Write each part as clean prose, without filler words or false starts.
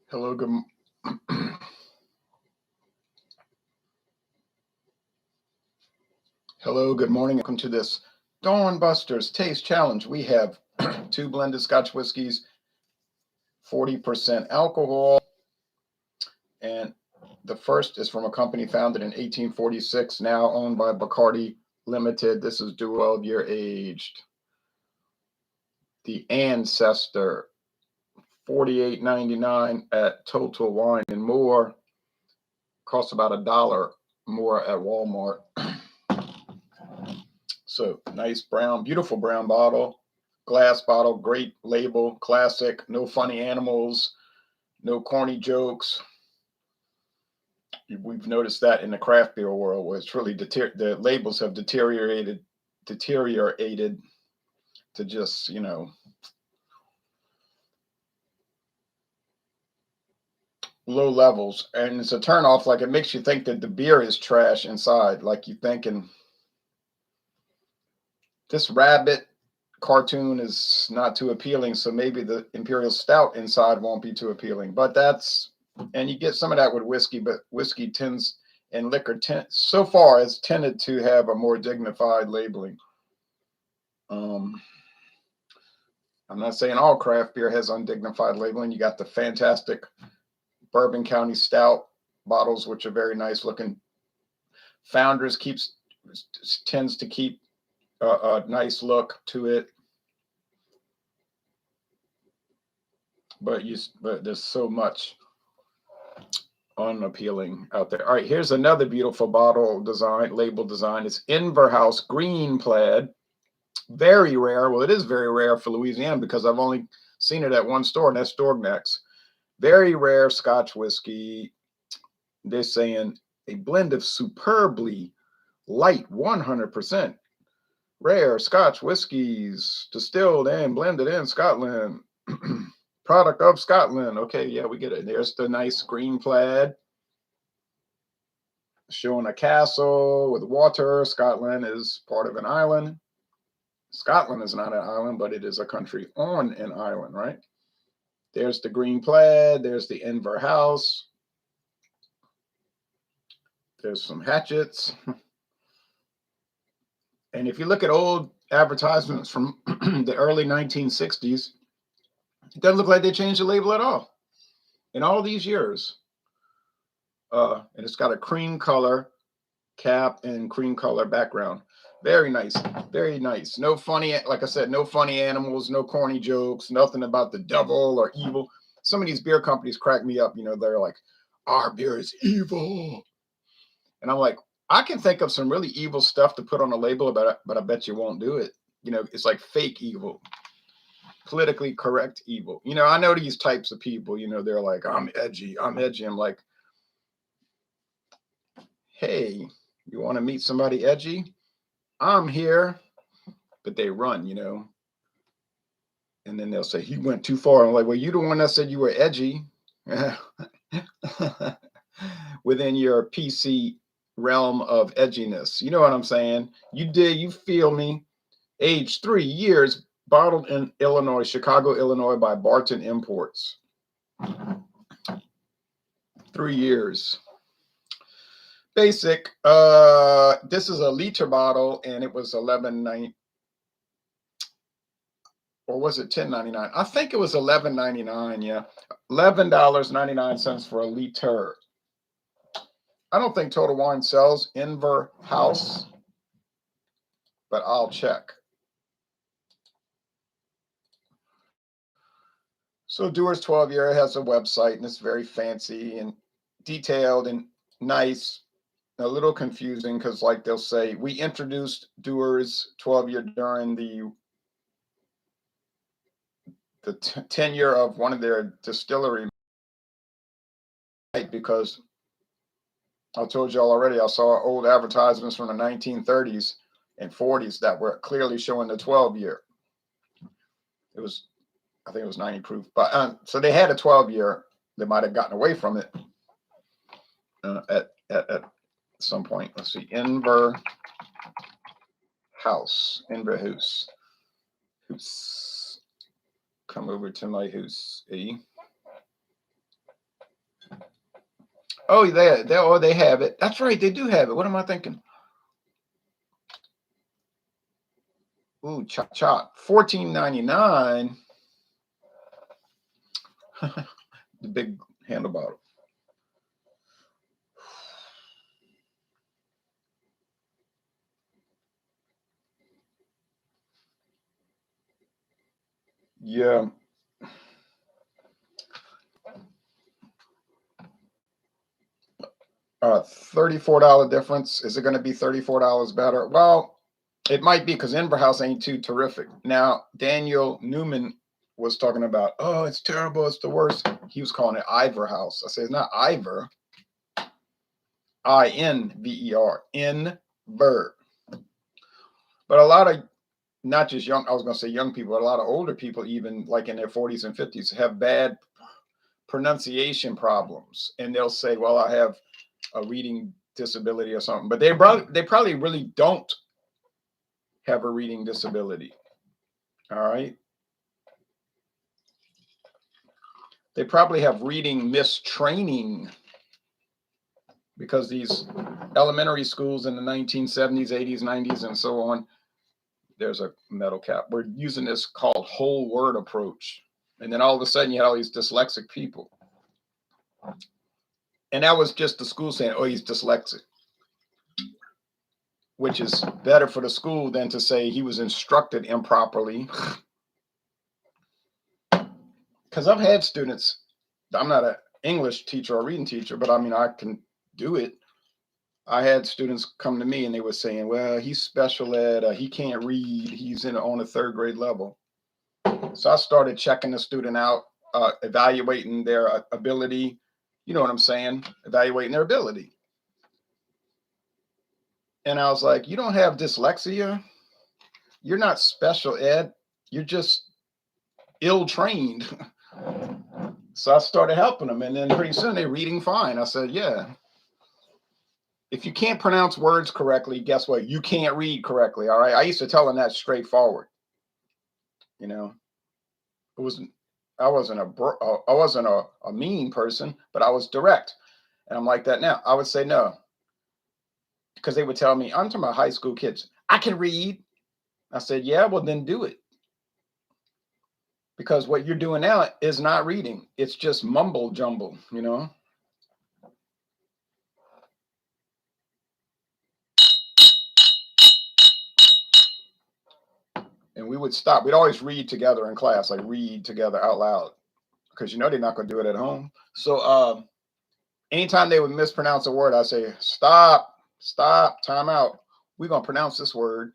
Hello, good Hello, good morning. Welcome to this Dawn Busters Taste Challenge. We have two blended Scotch whiskeys, 40% alcohol, and the first is from a company founded in 1846, now owned by Bacardi Ltd. This is 12-year aged. The Ancestor, $48.99 at Total Wine and More. Costs about $1 more at Walmart. So nice brown, beautiful brown bottle, glass bottle, great label, classic, no funny animals, no corny jokes. We've noticed that in the craft beer world where it's really the labels have deteriorated to just, low levels. And it's a turnoff. Like it makes you think that the beer is trash inside. Like you thinking this rabbit cartoon is not too appealing, so maybe the imperial stout inside won't be too appealing. But that's, and you get some of that with whiskey, but whiskey tends, and liquor so far has tended to have a more dignified labeling. I'm not saying all craft beer has undignified labeling. You got the fantastic Bourbon County Stout bottles, which are very nice looking. Founders tends to keep a nice look to it, but there's so much unappealing out there. All right, here's another beautiful bottle design, label design. It's Inver House Green Plaid. Very rare. Well, it is very rare for Louisiana because I've only seen it at one store, and that's Storgnax. Very rare Scotch whiskey. They're saying a blend of superbly light 100% rare Scotch whiskeys distilled and blended in Scotland. Product of Scotland. Okay, yeah, we get it. There's the nice green plaid showing a castle with water. Scotland is part of an island. Scotland is not an island, but it is a country on an island, right? There's the green plaid. There's the Inver House. There's some hatchets. And if you look at old advertisements from the early 1960s, it doesn't look like they changed the label at all in all these years. And it's got a cream color cap and cream color background. Very nice. Very nice. No funny, like I said, no funny animals, no corny jokes, nothing about the devil or evil. Some of these beer companies crack me up. They're like, our beer is evil. And I'm like, I can think of some really evil stuff to put on a label, but I bet you won't do it. It's like fake evil, politically correct evil. I know these types of people, they're like, I'm edgy. I'm like, hey, you want to meet somebody edgy? I'm here. But they run, and then they'll say, he went too far. I'm like, well, you the one that said you were edgy within your PC realm of edginess. You know what I'm saying? You feel me? Age 3 years, bottled in Illinois, Chicago, Illinois by Barton Imports. 3 years. Basic. This is a liter bottle, and it was $11.99, or was it $10.99? I think it was $11.99. Yeah, $11.99 for a liter. I don't think Total Wine sells Inver House, but I'll check. So Dewar's 12-year has a website, and it's very fancy and detailed and nice. A little confusing because, like, they'll say, we introduced Dewar's 12-year during the tenure of one of their distillery, because I told y'all already, I saw old advertisements from the 1930s and 40s that were clearly showing the 12-year. I think it was 90 proof, but so they had a 12-year. They might have gotten away from it at some point. Let's see, Inver House. Come over to my house, eh? Oh, they have it. That's right, they do have it. What am I thinking? Ooh, chop. 14.99. The big handle bottle. Yeah. $34 difference. Is it going to be $34 better? Well, it might be because Inver House ain't too terrific. Now, Daniel Newman was talking about, oh, it's terrible, it's the worst. He was calling it Iver House. I say it's not Iver. Inver. Inver. But a lot of not just young, I was going to say young people, but a lot of older people, even like in their 40s and 50s, have bad pronunciation problems. And they'll say, well, I have a reading disability or something. But they probably really don't have a reading disability. All right. They probably have reading mistraining because these elementary schools in the 1970s, 80s, 90s, and so on, there's a metal cap. We're using this called whole word approach. And then all of a sudden you had all these dyslexic people. And that was just the school saying, oh, he's dyslexic, which is better for the school than to say he was instructed improperly. Because I've had students, I'm not an English teacher or reading teacher, but I mean, I can do it. I had students come to me and they were saying, well, he's special ed, he can't read, he's on a third grade level. So I started checking the student out, evaluating their ability. You know what I'm saying? Evaluating their ability. And I was like, you don't have dyslexia. You're not special ed. You're just ill-trained. So I started helping them. And then pretty soon they're reading fine. I said, yeah. If you can't pronounce words correctly, guess what? You can't read correctly. All right. I used to tell them that straightforward. You know, I wasn't a mean person, but I was direct. And I'm like that now. I would say no. Because they would tell me, I'm talking about high school kids, I can read. I said, yeah, well, then do it. Because what you're doing now is not reading. It's just mumble jumble, you know? And we would stop. We'd always read together in class, like read together out loud. Because you know they're not going to do it at home. So anytime they would mispronounce a word, I say, stop, time out. We're going to pronounce this word.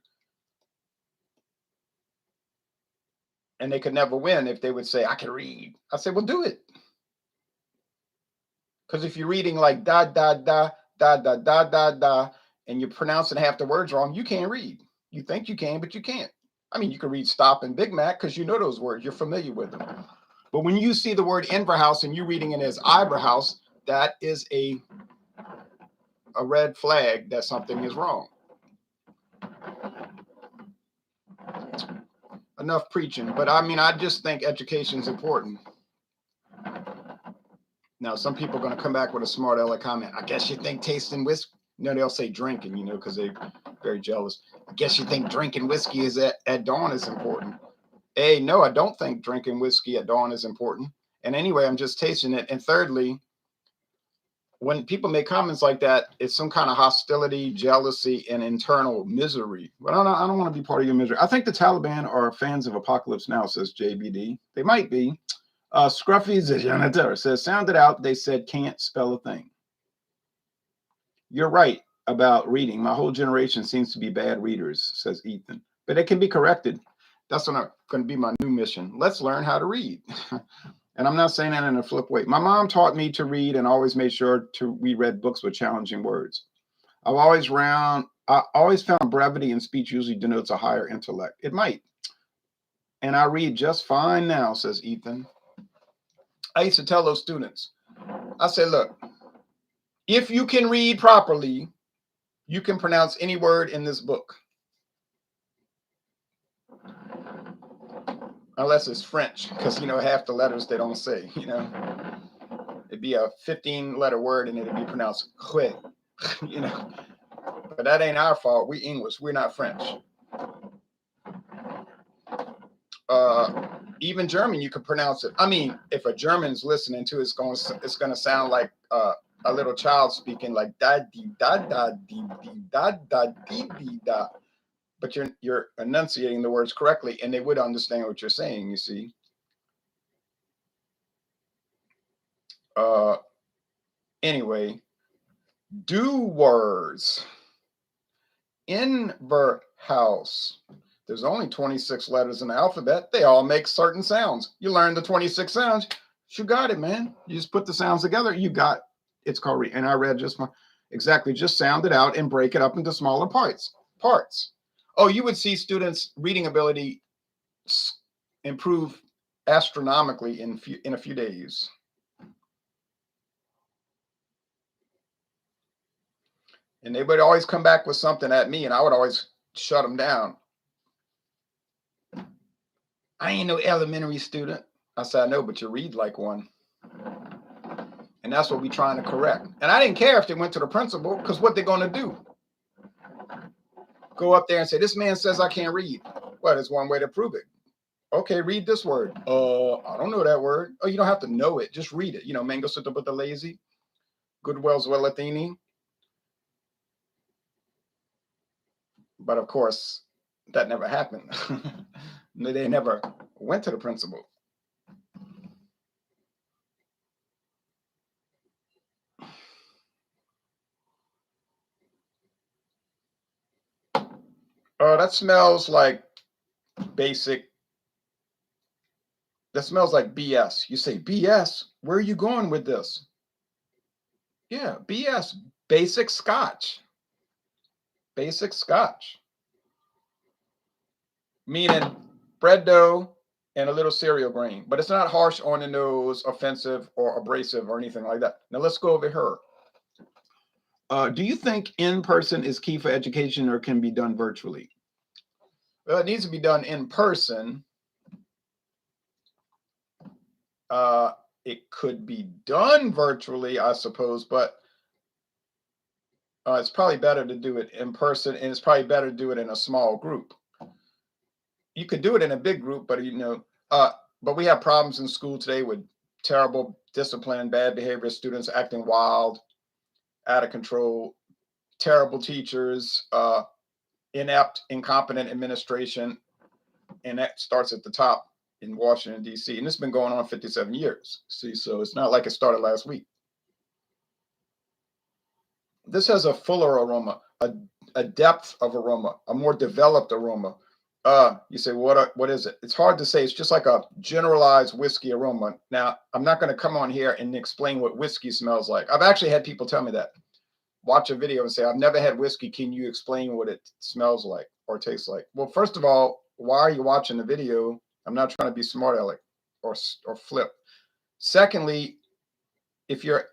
And they could never win if they would say, I can read. I say, well, do it. Because if you're reading like da, da, da, da, da, da, da, da, and you're pronouncing half the words wrong, you can't read. You think you can, but you can't. I mean, you can read stop and Big Mac because you know those words. You're familiar with them. But when you see the word Inverhouse and you're reading it as Iberhouse, that is a red flag that something is wrong. Enough preaching. But I mean, I just think education is important. Now, some people are going to come back with a smart aleck comment. I guess you think tasting whiskey. No, they'll say drinking, you know, because they're very jealous. I guess you think drinking whiskey is at dawn is important. No, I don't think drinking whiskey at dawn is important. And anyway, I'm just tasting it. And thirdly, when people make comments like that, it's some kind of hostility, jealousy, and internal misery. But I don't want to be part of your misery. I think the Taliban are fans of Apocalypse Now, says JBD. They might be. Scruffy Zajanatar says, sounded out, they said can't spell a thing. You're right about reading. My whole generation seems to be bad readers, says Ethan. But it can be corrected. That's going to be my new mission. Let's learn how to read. And I'm not saying that in a flip way. My mom taught me to read and always made sure we read books with challenging words. I always found brevity in speech usually denotes a higher intellect. It might. And I read just fine now, says Ethan. I used to tell those students, I said, look, if you can read properly, you can pronounce any word in this book. Unless it's French, because, you know, half the letters they don't say, you know. It'd be a 15-letter word and it'd be pronounced "hue," you know. But that ain't our fault. We English. We're not French. Even German, you could pronounce it. I mean, if a German's listening to it, it's going to sound like a little child speaking, like da dee da da dee dee da da dee dee da. But you're enunciating the words correctly, and they would understand what you're saying. You see. Anyway, Dewars. Inver house. There's only 26 letters in the alphabet. They all make certain sounds. You learn the 26 sounds. You got it, man. You just put the sounds together. You got it's called. And I read just exactly. Just sound it out and break it up into smaller parts. Oh, you would see students' reading ability improve astronomically in a few days. And they would always come back with something at me, and I would always shut them down. I ain't no elementary student. I said, I know, but you read like one. And that's what we're trying to correct. And I didn't care if they went to the principal, because what they're going to do? Go up there and say, this man says I can't read. Well, there's one way to prove it. Okay, read this word. I don't know that word. Oh, you don't have to know it. Just read it. You know, mango sutta but the lazy. Goodwell's Welathini. But of course, that never happened. They never went to the principal. That smells like basic. That smells like BS. You say, BS? Where are you going with this? Yeah, BS. Basic scotch. Basic scotch. Meaning bread dough and a little cereal grain. But it's not harsh on the nose, offensive, or abrasive, or anything like that. Now let's go over here. Do you think in-person is key for education or can be done virtually? Well, it needs to be done in person. It could be done virtually, I suppose, but it's probably better to do it in person, and it's probably better to do it in a small group. You could do it in a big group, but but we have problems in school today with terrible discipline, bad behavior, students acting wild, out of control, terrible teachers, inept, incompetent administration, and that starts at the top in Washington, D.C. And it's been going on 57 years. See, so it's not like it started last week. This has a fuller aroma, a depth of aroma, a more developed aroma. You say, what is it? It's hard to say. It's just like a generalized whiskey aroma. Now, I'm not going to come on here and explain what whiskey smells like. I've actually had people tell me that. Watch a video and say, I've never had whiskey. Can you explain what it smells like or tastes like? Well, first of all, why are you watching the video? I'm not trying to be smart aleck or flip. Secondly, if you're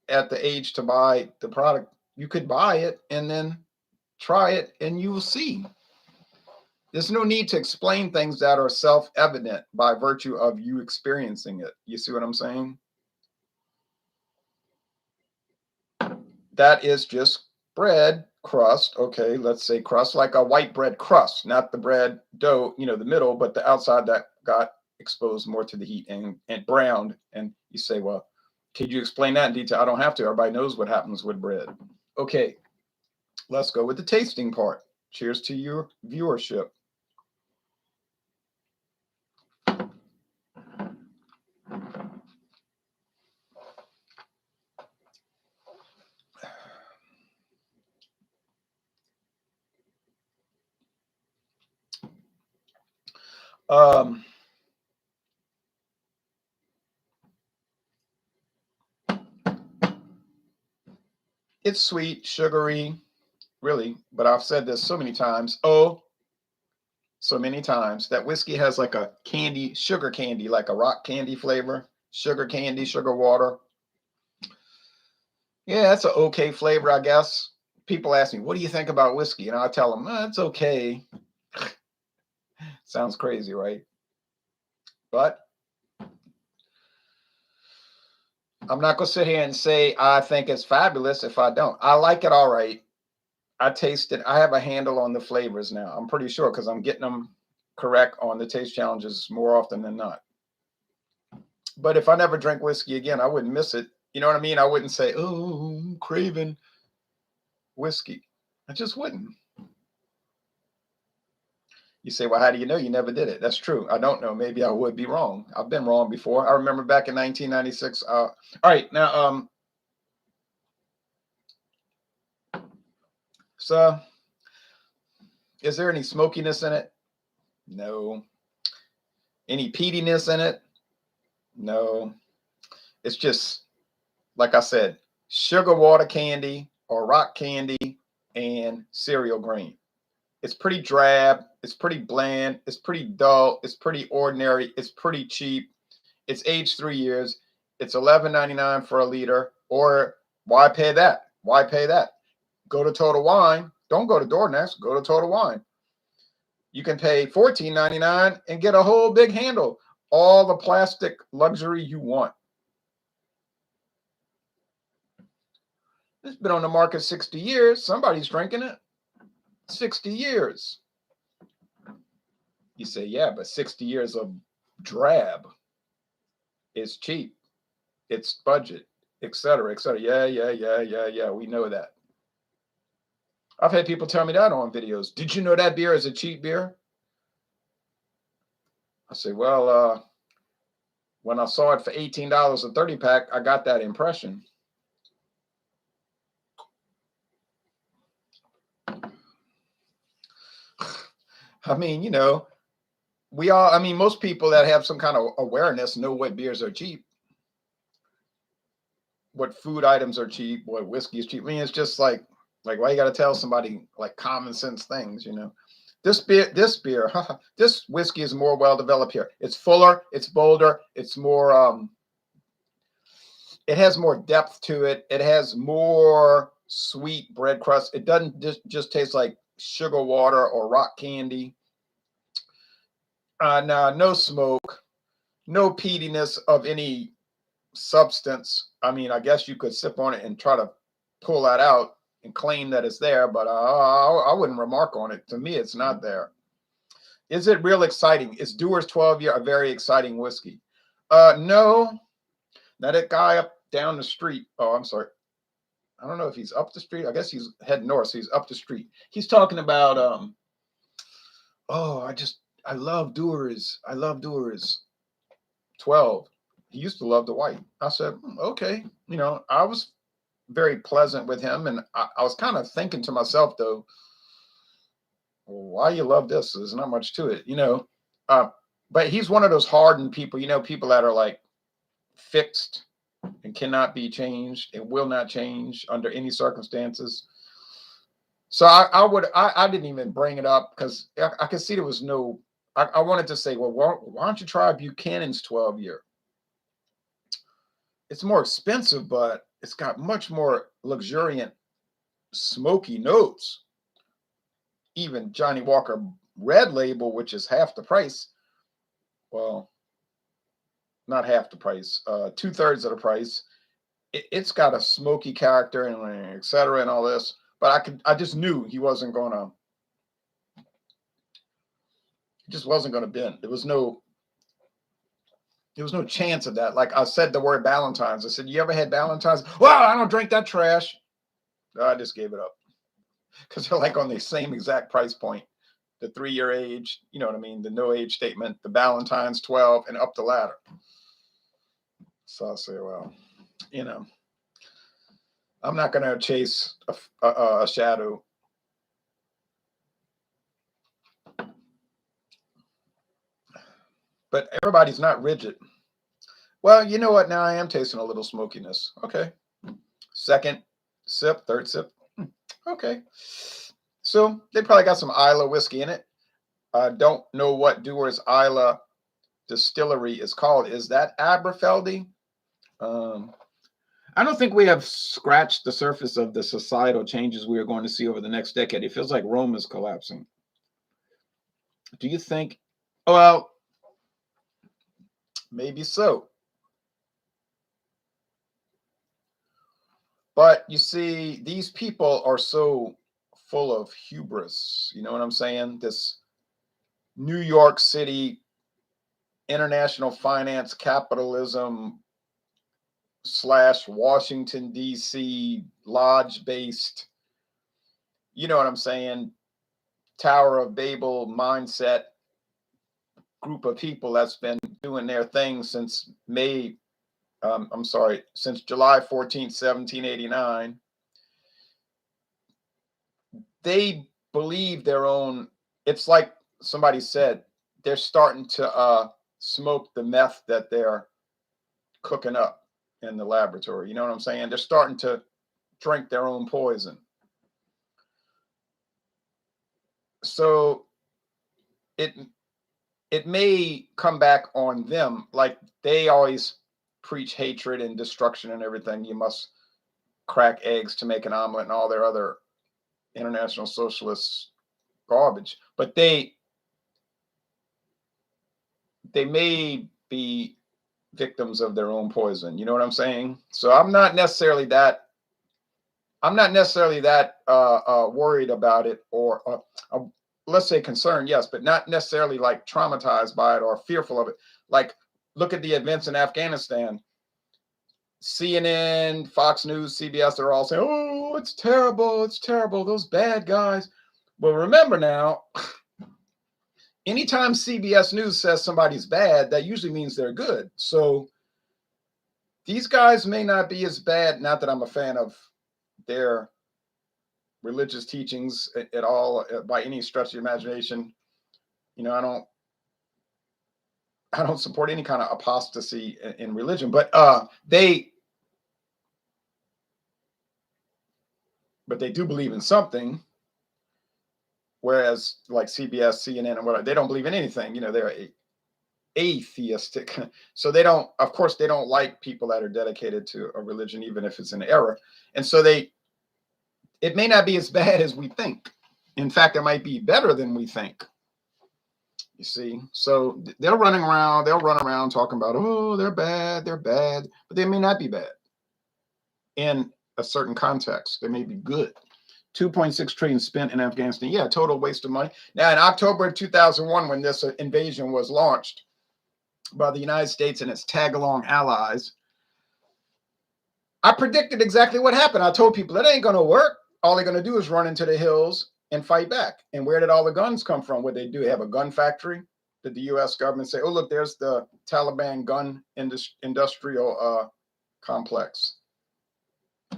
at the age to buy the product, you could buy it and then try it and you will see. There's no need to explain things that are self-evident by virtue of you experiencing it. You see what I'm saying? That is just bread crust. Okay, let's say crust, like a white bread crust, not the bread dough, the middle, but the outside that got exposed more to the heat and browned. And you say, well, could you explain that in detail? I don't have to. Everybody knows what happens with bread. Okay, let's go with the tasting part. Cheers to your viewership. It's sweet, sugary, really, but I've said this so many times. So many times that whiskey has like a candy, sugar candy, like a rock candy flavor, sugar candy, sugar water. Yeah, it's an okay flavor, I guess. People ask me, what do you think about whiskey? And I tell them, it's okay. Sounds crazy, right? But I'm not going to sit here and say I think it's fabulous if I don't. I like it all right. I taste it. I have a handle on the flavors now. I'm pretty sure because I'm getting them correct on the taste challenges more often than not. But if I never drink whiskey again, I wouldn't miss it. You know what I mean? I wouldn't say, oh, I'm craving whiskey. I just wouldn't. You say, well, how do you know you never did it? That's true. I don't know. Maybe I would be wrong. I've been wrong before. I remember back in 1996. All right. Now, so is there any smokiness in it? No. Any peatiness in it? No. It's just, like I said, sugar water candy or rock candy and cereal grain. It's pretty drab. It's pretty bland. It's pretty dull. It's pretty ordinary. It's pretty cheap. It's aged 3 years. It's $11.99 for a liter. Or why pay that? Why pay that? Go to Total Wine. Don't go to DoorDash. Go to Total Wine. You can pay $14.99 and get a whole big handle. All the plastic luxury you want. It's been on the market 60 years. Somebody's drinking it. 60 years. You say, yeah, but 60 years of drab is cheap. It's budget, et cetera, et cetera. Yeah. We know that. I've had people tell me that on videos. Did you know that beer is a cheap beer? I say, well, when I saw it for $18 a 30 pack, I got that impression. I mean, you know, most people that have some kind of awareness know what beers are cheap, what food items are cheap, what whiskey is cheap. I mean, it's just like why you got to tell somebody like common sense things, you know? This beer, this whiskey is more well developed here. It's fuller, it's bolder, it's more, it has more depth to it. It has more sweet bread crust. It doesn't just taste like sugar water or rock candy. No smoke, no peatiness of any substance. I mean, I guess you could sip on it and try to pull that out and claim that it's there, but I wouldn't remark on it. To me, it's not there. Is it real exciting? Is Dewar's 12-year a very exciting whiskey? No. Now that guy up down the street. Oh, I'm sorry. I don't know if he's up the street. I guess he's heading north, so he's up the street. He's talking about oh, I love Dewar's. I love Dewar's 12. He used to love the white. I said, okay. You know, I was very pleasant with him, and I was kind of thinking to myself though, well, why you love this? There's not much to it, you know. But he's one of those hardened people, you know, people that are like fixed and cannot be changed and will not change under any circumstances. So I didn't even bring it up because I could see there was no. I wanted to say, well, why don't you try Buchanan's 12-year? It's more expensive, but it's got much more luxuriant, smoky notes. Even Johnny Walker Red Label, which is half the price, well, not half the price, 2/3 of the price. It's got a smoky character and et cetera and all this, but I just knew he wasn't gonna, he just wasn't gonna bend. There was no chance of that. Like I said, the word Valentine's. I said, you ever had Valentine's? Well, I don't drink that trash. I just gave it up because they're like on the same exact price point. The 3-year age, you know what I mean? The no age statement, the Valentine's 12, and up the ladder. So I say, well, you know, I'm not going to chase a shadow. But everybody's not rigid. Well, you know what? Now I am tasting a little smokiness. Okay. Second sip, third sip. Okay. So they probably got some Isla whiskey in it. I don't know what Dewar's Isla distillery is called. Is that Aberfeldy? I don't think we have scratched the surface of the societal changes we are going to see over the next decade. It feels like Rome is collapsing. Do you think? Well, maybe so. But you see, these people are so full of hubris. You know what I'm saying? This New York City international finance capitalism slash Washington, D.C. lodge based, you know what I'm saying? Tower of Babel mindset group of people that's been doing their thing since since July 14th, 1789. They believe their own, it's like somebody said, they're starting to smoke the meth that they're cooking up in the laboratory. You know what I'm saying? They're starting to drink their own poison. So it may come back on them, like they always preach hatred and destruction and everything. You must crack eggs to make an omelet and all their other international socialist garbage. But they may be victims of their own poison. You know what I'm saying? So I'm not necessarily that worried about it, or let's say concerned, yes, but not necessarily like traumatized by it or fearful of it. Like, look at the events in Afghanistan. CNN, Fox News, CBS, they're all saying, oh, it's terrible, those bad guys. Well, remember now, anytime CBS News says somebody's bad, that usually means they're good. So these guys may not be as bad. Not that I'm a fan of their religious teachings at all by any stretch of the imagination. You know, I don't support any kind of apostasy in religion, but they do believe in something. Whereas like CBS, CNN, and whatever, they don't believe in anything. You know, they're atheistic. So they don't, of course, they don't like people that are dedicated to a religion, even if it's an error. And so it may not be as bad as we think. In fact, it might be better than we think. You see, so they'll run around talking about, oh, they're bad, but they may not be bad. In a certain context, they may be good. 2.6 trillion spent in Afghanistan. Yeah, total waste of money. Now, in October of 2001, when this invasion was launched by the United States and its tag-along allies, I predicted exactly what happened. I told people that ain't going to work. All they're going to do is run into the hills and fight back. And where did all the guns come from? What they do? Have a gun factory? Did the U.S. government say, oh, look, there's the Taliban gun industrial complex?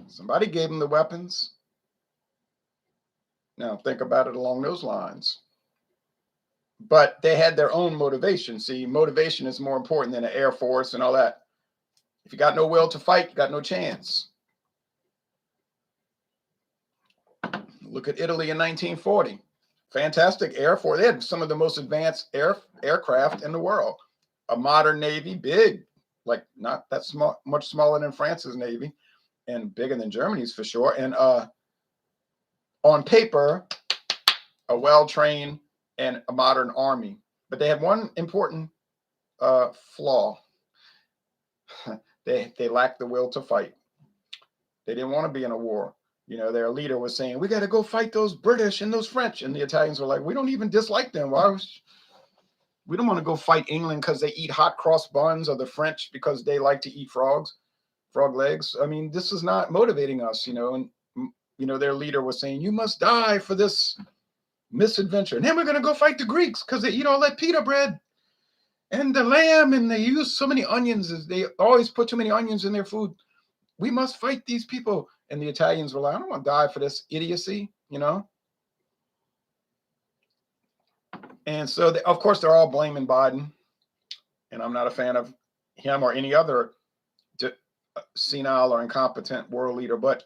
Somebody gave them the weapons. Now, think about it along those lines. But they had their own motivation. See, motivation is more important than the Air Force and all that. If you got no will to fight, you got no chance. Look at Italy in 1940. Fantastic Air Force. They had some of the most advanced aircraft in the world. A modern Navy, big, like not that small, much smaller than France's Navy, and bigger than Germany's for sure. And on paper, a well-trained and a modern army. But they had one important flaw. They lacked the will to fight. They didn't want to be in a war. You know, their leader was saying, we got to go fight those British and those French. And the Italians were like, we don't even dislike them. We don't want to go fight England because they eat hot cross buns, or the French because they like to eat frog legs. I mean, this is not motivating us, you know. And, you know, their leader was saying, you must die for this misadventure. And then we're going to go fight the Greeks because they eat all that pita bread and the lamb, and they use so many onions. They always put too many onions in their food. We must fight these people. And the Italians were like, I don't want to die for this idiocy, you know? And so, of course, they're all blaming Biden. And I'm not a fan of him or any other senile or incompetent world leader. But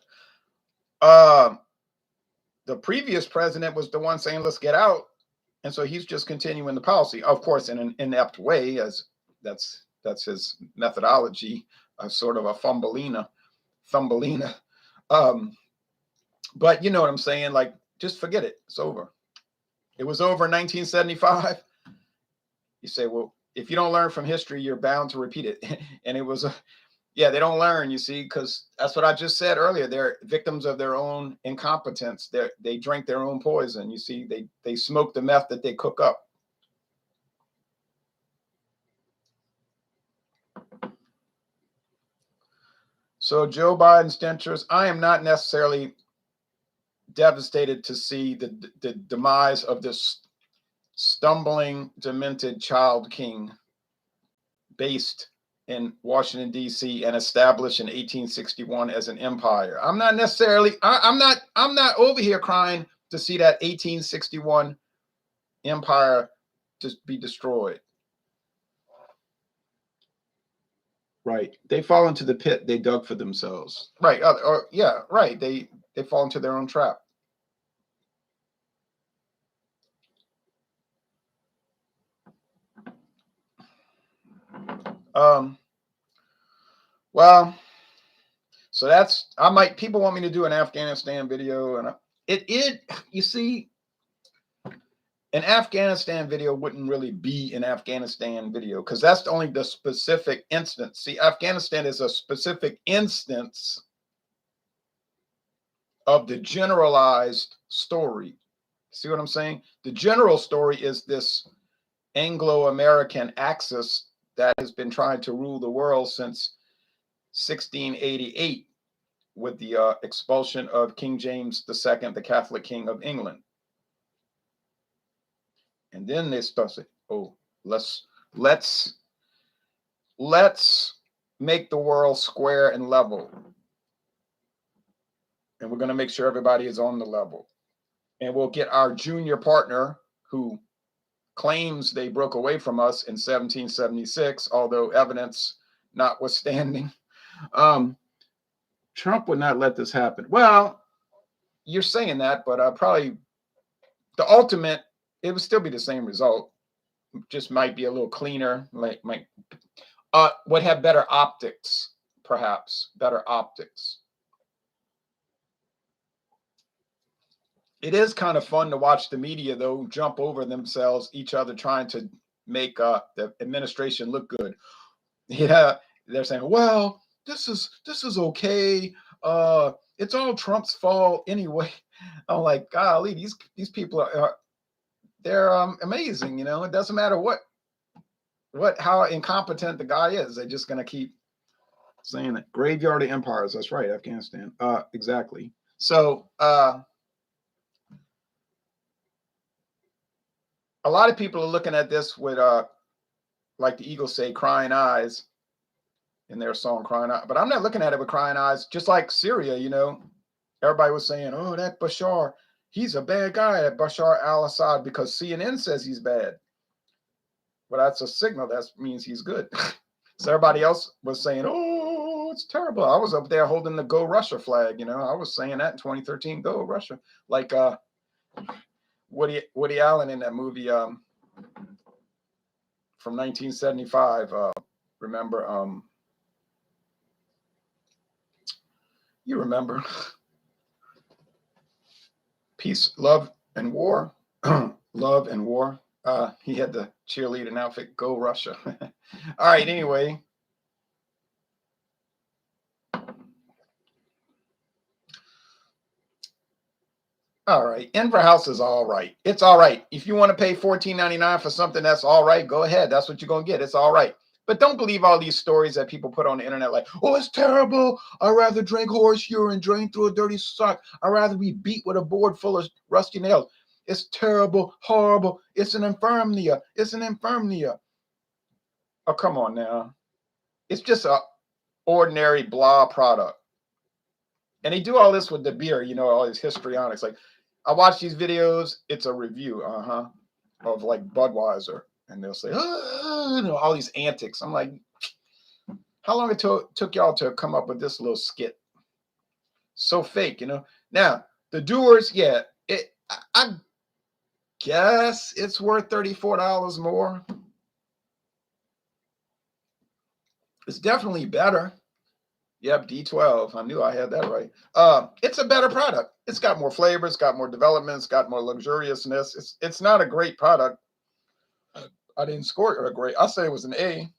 the previous president was the one saying, let's get out. And so he's just continuing the policy, of course, in an inept way, as that's his methodology, sort of a thumbelina. But you know what I'm saying? Like, just forget it. It's over. It was over in 1975. You say, well, if you don't learn from history, you're bound to repeat it. And it was Yeah, they don't learn, you see, because that's what I just said earlier. They're victims of their own incompetence. They drink their own poison. You see, they smoke the meth that they cook up. So Joe Biden's dentures, I am not necessarily devastated to see the demise of this stumbling, demented child king based in Washington, D.C. and established in 1861 as an empire. I'm not necessarily, I'm not over here crying to see that 1861 empire just be destroyed. Right. They fall into the pit they dug for themselves. Right. Or yeah, right. They fall into their own trap. Well, so that's, people want me to do an Afghanistan video, and you see, an Afghanistan video wouldn't really be an Afghanistan video because that's only the specific instance. See, Afghanistan is a specific instance of the generalized story. See what I'm saying? The general story is this Anglo-American axis that has been trying to rule the world since 1688 with the expulsion of King James II, the Catholic King of England. And then they start saying, "Oh, let's make the world square and level, and we're going to make sure everybody is on the level, and we'll get our junior partner who claims they broke away from us in 1776, although evidence notwithstanding." Trump would not let this happen. Well, you're saying that, but probably the ultimate, it would still be the same result. Just might be a little cleaner, would have better optics, perhaps better optics. It is kind of fun to watch the media, though, jump over themselves, each other, trying to make the administration look good. Yeah, they're saying, "Well, this is okay. It's all Trump's fault anyway." I'm like, golly, these people they're amazing. You know, it doesn't matter how incompetent the guy is. They're just gonna keep saying it. Graveyard of empires. That's right, Afghanistan. Exactly. So a lot of people are looking at this with like the Eagles say, crying eyes in their song "Crying Eyes." But I'm not looking at it with crying eyes. Just like Syria, you know, everybody was saying, "Oh, that Bashar, he's a bad guy, that Bashar al-Assad, because CNN says he's bad." But that's a signal. That means he's good. So everybody else was saying, "Oh, it's terrible." I was up there holding the "Go Russia" flag. You know, I was saying that in 2013, "Go Russia." Like Woody Allen in that movie from 1975. Remember? You remember? Peace, Love, and War. Love and War. He had the cheerleading outfit. "Go Russia." All right. Anyway. All right. Inver House is all right. It's all right. If you want to pay $14.99 for something, that's all right. Go ahead. That's what you're going to get. It's all right. But don't believe all these stories that people put on the internet like, "Oh, it's terrible. I'd rather drink horse urine, drain through a dirty sock. I'd rather be beat with a board full of rusty nails. It's terrible, horrible. It's an infirmia. It's an infirmia." Oh, come on now. It's just a ordinary blah product. And they do all this with the beer, you know, all these histrionics. Like, I watch these videos, it's a review, of like Budweiser. And they'll say, "Oh," you know, all these antics. I'm like, how long it took y'all to come up with this little skit? So fake, you know. Now, the Dewars, yeah, I guess it's worth $34 more. It's definitely better. Yep, D12. I knew I had that right. It's a better product. It's got more flavor. It's got more development. It's got more luxuriousness. It's not a great product. I didn't score it a great. I say it was an A.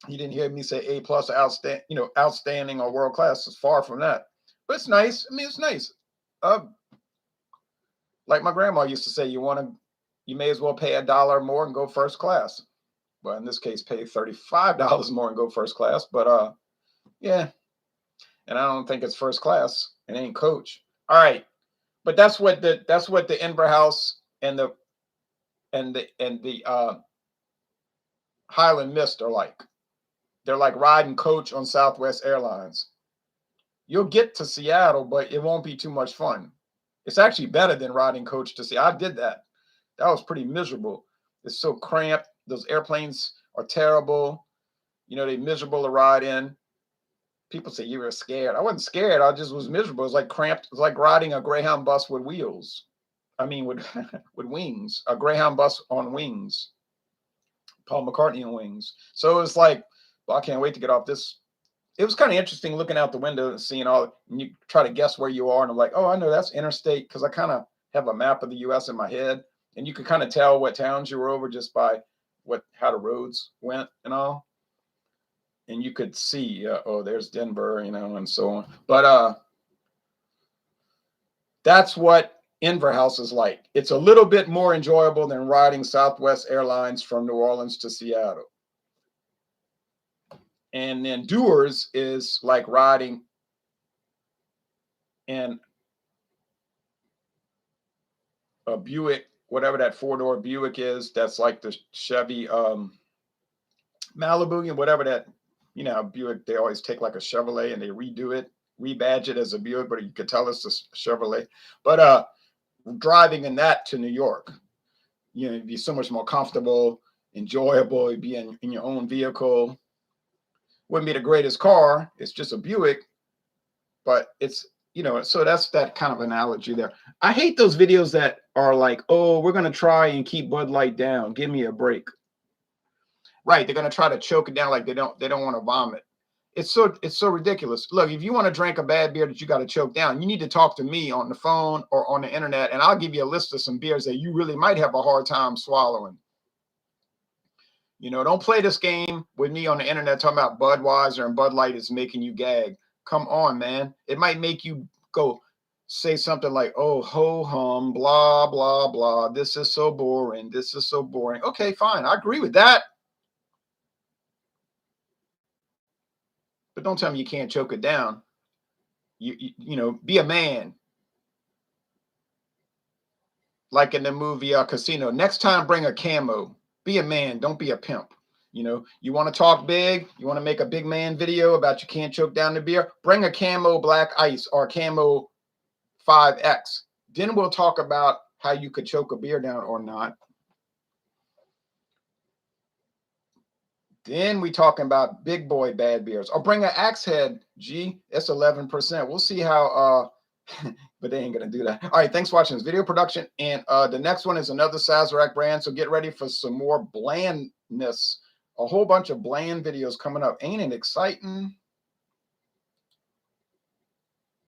You didn't hear me say A plus, outstanding, outstanding or world class. It's far from that, but it's nice. I mean, it's nice. Like my grandma used to say, you may as well pay $1 more and go first class. Well, in this case, pay $35 more and go first class. But yeah, and I don't think it's first class. It ain't coach. All right, but that's what the Inver House and the Highland Mist are like. They're like riding coach on Southwest Airlines. You'll get to Seattle, but it won't be too much fun. It's actually better than riding coach to Seattle. I did that. That was pretty miserable. It's so cramped. Those airplanes are terrible. They're miserable to ride in. People say you were scared. I wasn't scared. I just was miserable. It was like cramped. It was like riding a Greyhound bus with wheels. I mean, with with wings. A Greyhound bus on wings. Paul McCartney on wings. So it's like, well, I can't wait to get off this. It was kind of interesting looking out the window and seeing all, and you try to guess where you are. And I'm like, oh, I know that's interstate, because I kind of have a map of the U.S. in my head. And you could kind of tell what towns you were over just by how the roads went and all. And you could see, oh, there's Denver, and so on. But that's what Inver House is like. It's a little bit more enjoyable than riding Southwest Airlines from New Orleans to Seattle. And then Dewar's is like riding in a Buick, whatever that 4-door Buick is. That's like the Chevy Malibu, and whatever that, Buick, they always take like a Chevrolet and they redo it, rebadge it as a Buick, but you could tell it's a Chevrolet. But driving in that to New York, it'd be so much more comfortable, enjoyable. It'd be in your own vehicle. Wouldn't be the greatest car. It's just a Buick, but it's, so that's that kind of analogy there. I hate those videos that are like, oh, we're going to try and keep Bud Light down. Give me a break. Right. They're going to try to choke it down like they don't want to vomit. It's so ridiculous. Look, if you want to drink a bad beer that you got to choke down, you need to talk to me on the phone or on the internet, and I'll give you a list of some beers that you really might have a hard time swallowing. Don't play this game with me on the internet talking about Budweiser and Bud Light is making you gag. Come on, man. It might make you go say something like, oh, ho hum, blah, blah, blah. This is so boring. This is so boring. Okay, fine. I agree with that. But don't tell me you can't choke it down. Be a man. Like in the movie Casino. Next time, bring a camo. Be a man. Don't be a pimp. You want to talk big? You want to make a big man video about you can't choke down the beer? Bring a camo black ice or camo 5X. Then we'll talk about how you could choke a beer down or not. Then we talking about big boy bad beers. Or bring an Axe Head, G. It's 11%. We'll see how, but they ain't going to do that. All right, thanks for watching this video production. And the next one is another Sazerac brand. So get ready for some more blandness. A whole bunch of bland videos coming up. Ain't it exciting?